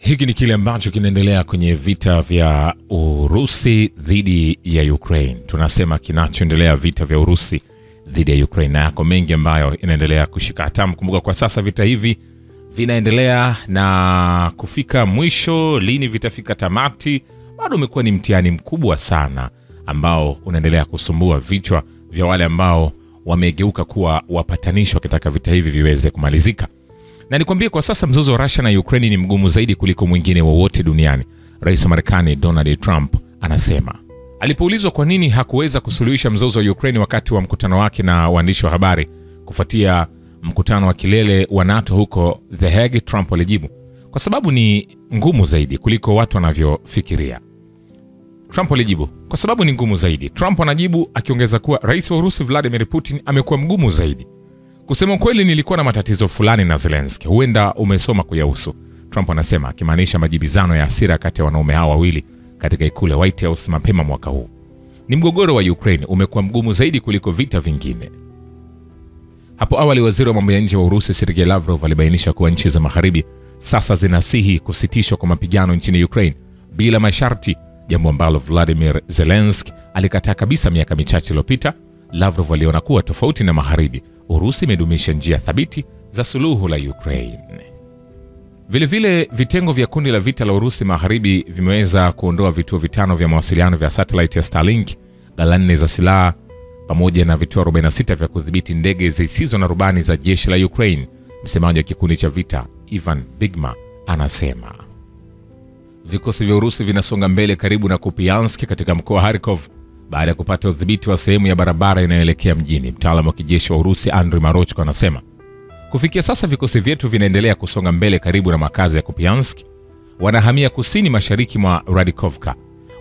Hiki ni kile ambacho kinaendelea kwenye vita vya Urusi dhidi ya Ukraine. Tunasema kinachoendelea vita vya Urusi dhidi ya Ukraine, na yako mengi ambayo inaendelea kushika hatamu. Kumbuka kwa sasa vita hivi vinaendelea na kufika mwisho. Lini vitafika tamati bado umekuwa ni mtihani mkubwa sana ambao unaendelea kusumbua vichwa vya wale ambao wamegeuka kuwa wapatanishi wakitaka vita hivi viweze kumalizika. Na nikwambie kwa sasa mzozo wa Russia na Ukraine ni mgumu zaidi kuliko mwingine wowote duniani. Rais wa Marekani Donald Trump anasema. Alipoulizwa kwa nini hakuweza kusuluhisha mzozo wa Ukraine wakati wa mkutano wake na waandishi wa habari kufuatia mkutano wa kilele wa NATO huko The Hague, Trump alijibu, kwa sababu ni ngumu zaidi kuliko watu wanavyofikiria. Trump alijibu, kwa sababu ni ngumu zaidi. Trump anajibu akiongeza kuwa rais wa Urusi Vladimir Putin amekuwa mgumu zaidi. Kusema kweli nilikuwa na matatizo fulani na Zelensky, huenda umesoma kuyahusu, Trump anasema, akimaanisha majibizano ya hasira kati ya wanaume hao wawili katika ikulu ya White House mapema mwaka huu. Ni mgogoro wa Ukraine umekuwa mgumu zaidi kuliko vita vingine. Hapo awali waziri wa mambo ya nje wa Urusi Sergei Lavrov alibainisha kuwa nchi za magharibi sasa zinasihi kusitishwa kwa mapigano nchini Ukraine bila masharti, jambo ambalo Vladimir Zelensky alikataa kabisa miaka michache iliyopita. Lavrov aliona kuwa tofauti na magharibi, Urusi imedumisha njia thabiti za suluhu la Ukraine. Vile vitengo vya kundi la vita la Urusi magharibi vimeweza kuondoa vituo 5 vya mawasiliano vya satellite ya Starlink, ghala 4 za silaha pamoja na vituo 46 vya kudhibiti ndege zisizo na rubani za jeshi la Ukraine. Msemaji wa kikundi cha vita Ivan Bigma anasema vikosi vya Urusi vinasonga mbele karibu na Kupiansk katika mkoa wa Kharkov baada ya kupata udhibiti wa sehemu ya barabara inayoelekea mjini. Mtaalamu wa kijeshi wa Urusi Andriy Marochko anasema kufikia sasa vikosi vyetu vinaendelea kusonga mbele karibu na makazi ya Kupiansk. Wanahamia kusini mashariki mwa Radikovka.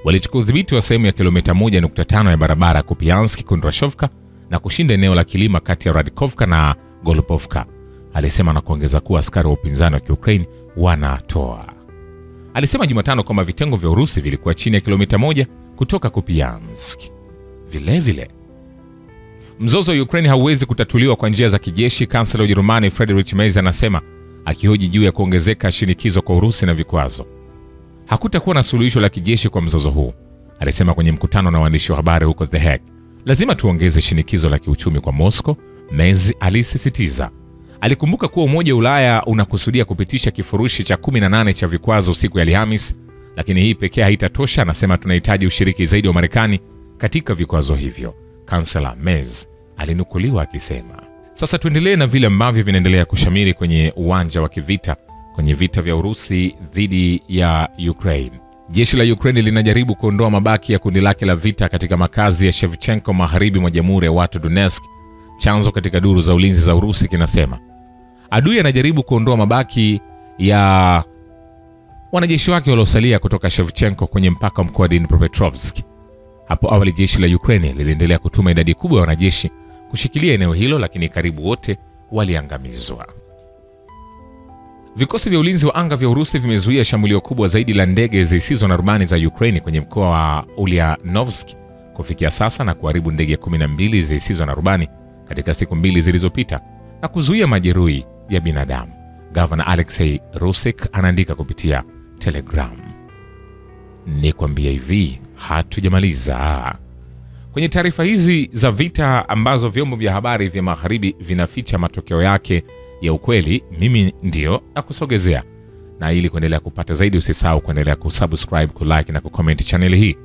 Walichukua udhibiti wa sehemu ya kilomita 1.5 ya barabara Kupiansk Kondrashovka na kushinda eneo la kilima kati ya Radikovka na Golupovka, alisema, na kuongeza kuwa askari wa upinzani wa Ukraine wanatoa. Alisema Jumatano kwamba vitengo vya Urusi vilikuwa chini ya kilomita 1 kutoka Kupiansk. Vile mzozo wa Ukraine hauwezi kutatuliwa kwa njia za kijeshi, kansela wa Ujerumani Friedrich Merz anasema, akihoji juu ya kuongezeka shinikizo kwa Urusi na vikwazo. Hakutakuwa na suluhisho la kijeshi kwa mzozo huu, alisema kwenye mkutano na waandishi wa habari huko The Hague. Lazima tuongeze shinikizo la kiuchumi kwa Moscow, Merz alisisitiza. Alikumbuka kuwa Umoja wa Ulaya unakusudia kupitisha kifurushi cha 18 cha vikwazo siku ya Alhamisi, lakini hii pekee haitatosha. Anasema tunahitaji ushiriki zaidi wa Marekani katika vikwazo hivyo, kansela Merz alinukuliwa akisema. Sasa tuendelee na vile ambavyo vinaendelea kushamiri kwenye uwanja wa kivita kwenye vita vya Urusi dhidi ya Ukraine. Jeshi la Ukraine linajaribu kuondoa mabaki ya kundi lake la vita katika makazi ya Shevchenko magharibi mwa Jamhuri ya Watu Donetsk. Chanzo katika duru za ulinzi za Urusi kinasema adui anajaribu kuondoa mabaki ya wanajeshi wake waliosalia kutoka Shevchenko kwenye mpaka mkoa wa Dnipropetrovsk. Hapo awali jeshi la Ukraine liliendelea kutuma idadi kubwa ya wanajeshi kushikilia eneo hilo, lakini karibu wote waliangamizwa. Vikosi vya ulinzi wa anga vya Urusi vimezuia shambulio kubwa zaidi la ndege zisizo na rubani za Ukraine kwenye mkoa wa Ulyanovsk kufikia sasa na kuharibu ndege 12 zisizo na rubani katika siku 2 zilizopita na kuzuia majeruhi ya binadamu. Gavana Alexei Rusik anaandika kupitia Telegram. Nikwambia hivi, hatujamaliza. Kwenye taarifa hizi za vita ambazo vyombo vya habari vya magharibi vinaficha matokeo yake ya ukweli, mimi ndio nakusogezea. Na ili kuendelea kupata zaidi, usisahau kuendelea kusubscribe, kulike na kucomment channel hii.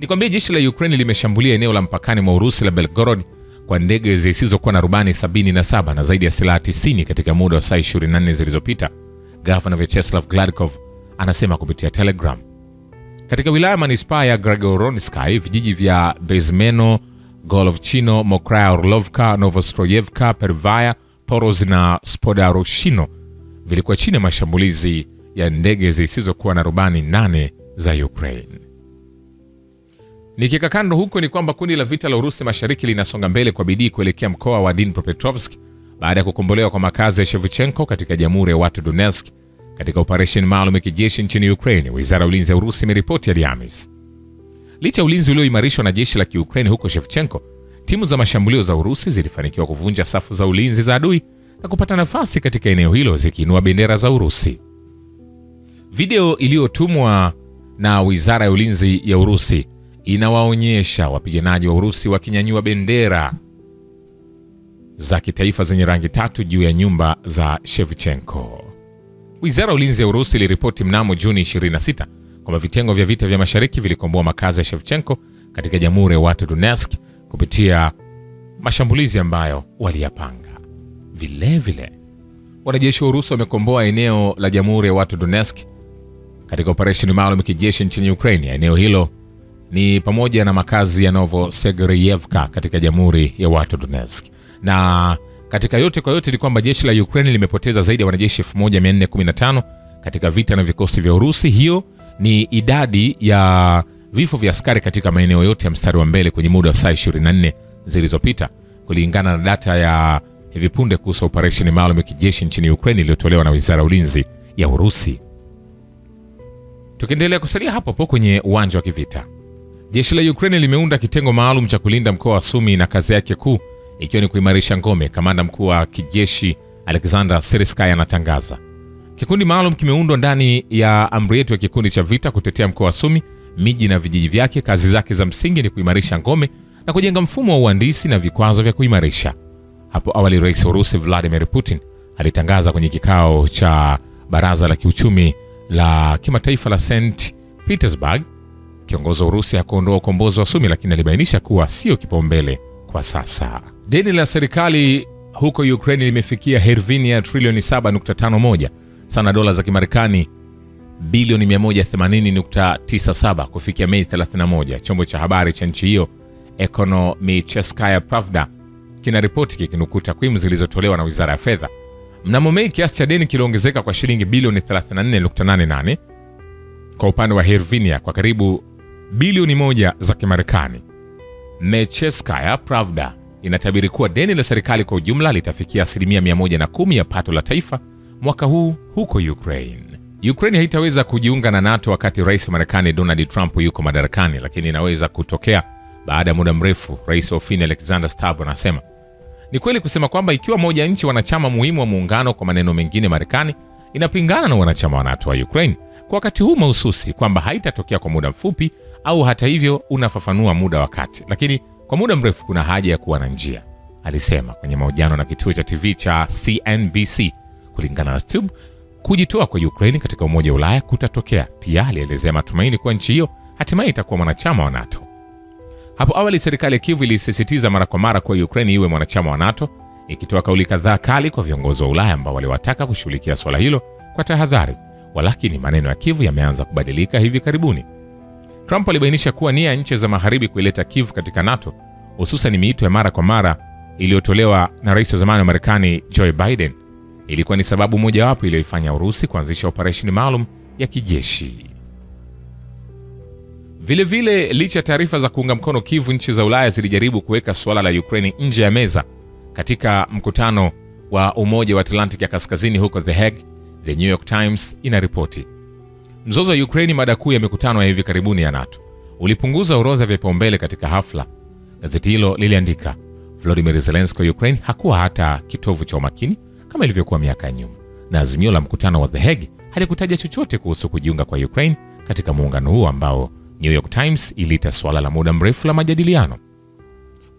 Nikwambie jeshi la Ukraine limeshambulia eneo la mpakani mwa Urusi la Belgorod kwa ndege zisizokuwa na rubani 77 na zaidi ya silaha 90 katika muda wa saa 24 zilizopita, Gavana Vyacheslav Gladkov anasema kupitia Telegram. Katika wilaya manispaa ya Grigoronskaya, vijiji vya Bezmeno, Golovchino, Mokraya Orlovka, Novostroyevka, Pervaya, Poroz na Spodaroshino vilikuwa chini ya mashambulizi ya ndege zisizokuwa na rubani 8 za Ukraine. Nikika kando huko ni kwamba kundi la vita la Urusi mashariki linasonga mbele kwa bidii kuelekea mkoa wa Dnipropetrovsk baada ya kukombolewa kwa makazi ya Shevchenko katika Jamhuri ya Watu Donetsk katika operation maalum ya kijeshi nchini Ukraine, wizara ya ulinzi ya Urusi imeripoti Alhamisi. Licha ulinzi ulioimarishwa na jeshi la Kiukraine huko Shevchenko, timu za mashambulio za Urusi zilifanikiwa kuvunja safu za ulinzi za adui na kupata nafasi katika eneo hilo zikiinua bendera za Urusi. Video iliyotumwa na Wizara ya Ulinzi ya Urusi inawaonyesha wapiganaji wa Urusi wakinyanyua bendera za kitaifa zenye rangi tatu juu ya nyumba za Shevchenko. Wizara ya Ulinzi ya Urusi iliripoti mnamo Juni 26 kwamba vitengo vya vita vya mashariki vilikomboa makazi ya Shevchenko katika Jamhuri ya Watu Donetsk kupitia mashambulizi ambayo waliyapanga. Vile wanajeshi wa Urusi wamekomboa eneo la Jamhuri ya Watu Donetsk katika operesheni maalum ya kijeshi nchini Ukraine. Eneo hilo ni pamoja na makazi ya Novosegerevka katika Jamhuri ya Watu Donetsk. Na katika yote kwa yote ni kwamba jeshi la Ukraine limepoteza zaidi ya wanajeshi 1415 katika vita na vikosi vya Urusi. Hiyo ni idadi ya vifo vya askari katika maeneo yote ya mstari wa mbele kwenye muda wa saa 24 zilizopita, kulingana na data ya hivi punde kuhusu operesheni maalum ya kijeshi nchini Ukraine iliyotolewa na Wizara ya Ulinzi ya Urusi. Tukiendelea kusalia hapo kwenye uwanja wa kivita, jeshi la Ukraine limeunda kitengo maalum cha kulinda mkoa wa Sumi na kazi yake kuu ikiwa ni kuimarisha ngome. Kamanda mkuu wa kijeshi Alexander Syrskyi anatangaza, kikundi maalum kimeundwa ndani ya amri yetu ya kikundi cha vita kutetea mkoa wa Sumi, miji na vijiji vyake. Kazi zake za msingi ni kuimarisha ngome na kujenga mfumo wa uhandisi na vikwazo vya kuimarisha. Hapo awali Rais wa Urusi Vladimir Putin alitangaza kwenye kikao cha Baraza la Kiuchumi la Kimataifa la St. Petersburg kiongozi wa Urusi hakuondoa ukombozi wa Sumi, lakini alibainisha kuwa sio kipaumbele kwa sasa. Deni la serikali huko Ukraine limefikia hervinia trilioni 7.51 sana dola za Kimarekani bilioni 180.97 kufikia Mei 31. Chombo cha habari cha nchi hiyo Ekonomicheskaya Pravda kinaripoti kikinukuu takwimu zilizotolewa na Wizara ya Fedha. Mnamo Mei kiasi cha deni kiliongezeka kwa shilingi bilioni 34.88 kwa upande wa hervinia kwa karibu bilioni 1 za Kimarekani. Mecheskaya Pravda inatabiri kuwa deni la serikali kwa ujumla litafikia 110% ya pato la taifa mwaka huu huko Ukraine. Ukraine haitaweza kujiunga na NATO wakati Rais wa Marekani Donald Trump yuko madarakani, lakini inaweza kutokea baada ya muda mrefu. Rais wa Ufini Alexander Stubb anasema, ni kweli kusema kwamba ikiwa moja nchi wanachama muhimu wa muungano, kwa maneno mengine Marekani, inapingana na wanachama wa NATO wa Ukraine kwa wakati huu mahususi, kwamba haitatokea kwa muda mfupi au hata hivyo unafafanua muda wakati, lakini kwa muda mrefu kuna haja ya kuwa na njia, alisema kwenye mahojiano na kituo cha TV cha CNBC. Kulingana na Stubb, kujitoa kwa Ukraine katika Umoja wa Ulaya kutatokea. Pia alielezea matumaini kwa nchi hiyo hatimaye itakuwa mwanachama wa NATO. Hapo awali serikali ya Kiev ilisisitiza mara kwa mara kwa Ukraine iwe mwanachama wa NATO, ikitoa kauli kadhaa kali kwa viongozi wa Ulaya ambao waliwataka kushughulikia swala hilo kwa tahadhari. Walakini maneno ya Kiev yameanza kubadilika hivi karibuni. Trump alibainisha kuwa nia ya nchi za magharibi kuileta Kiev katika NATO, hususan miito ya mara kwa mara iliyotolewa na rais wa zamani wa Marekani Joe Biden, ilikuwa ni sababu mojawapo iliyoifanya Urusi kuanzisha operesheni maalum ya kijeshi. Vile licha ya taarifa za kuunga mkono Kiev, nchi za Ulaya zilijaribu kuweka suala la Ukraine nje ya meza katika mkutano wa Umoja wa Atlantic ya Kaskazini huko The Hague. The New York Times inaripoti, mzozo wa Ukraine, mada kuu ya mikutano ya hivi karibuni ya NATO, ulipunguza orodha ya vipaumbele katika hafla. Gazeti hilo liliandika, Volodymyr Zelensky wa Ukraine hakuwa hata kitovu cha umakini kama ilivyokuwa miaka ya nyuma, na azimio la mkutano wa The Hague halikutaja chochote kuhusu kujiunga kwa Ukraine katika muungano huo ambao New York Times iliita swala la muda mrefu la majadiliano.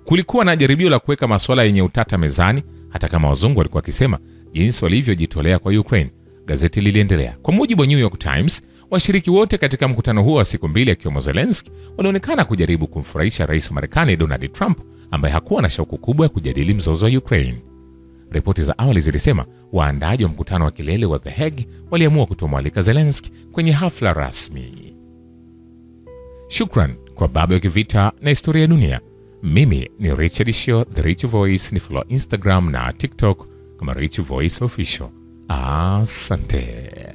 Kulikuwa na jaribio la kuweka masuala yenye utata mezani, hata kama wazungu walikuwa wakisema jinsi walivyojitolea kwa Ukraine. Gazeti liliendelea, kwa mujibu wa New York Times, washiriki wote katika mkutano huo wa siku mbili akiwemo Zelensky walionekana kujaribu kumfurahisha rais wa Marekani Donald Trump, ambaye hakuwa na shauku kubwa ya kujadili mzozo wa Ukraine. Ripoti za awali zilisema waandaaji wa mkutano wa kilele wa The Hague waliamua kutomwalika Zelensky kwenye hafla rasmi. Shukran kwa Baba ya Kivita na Historia ya Dunia. Mimi ni Richard Shio, The Rich Voice. Ni follow Instagram na TikTok kama Rich Voice Official. Asante.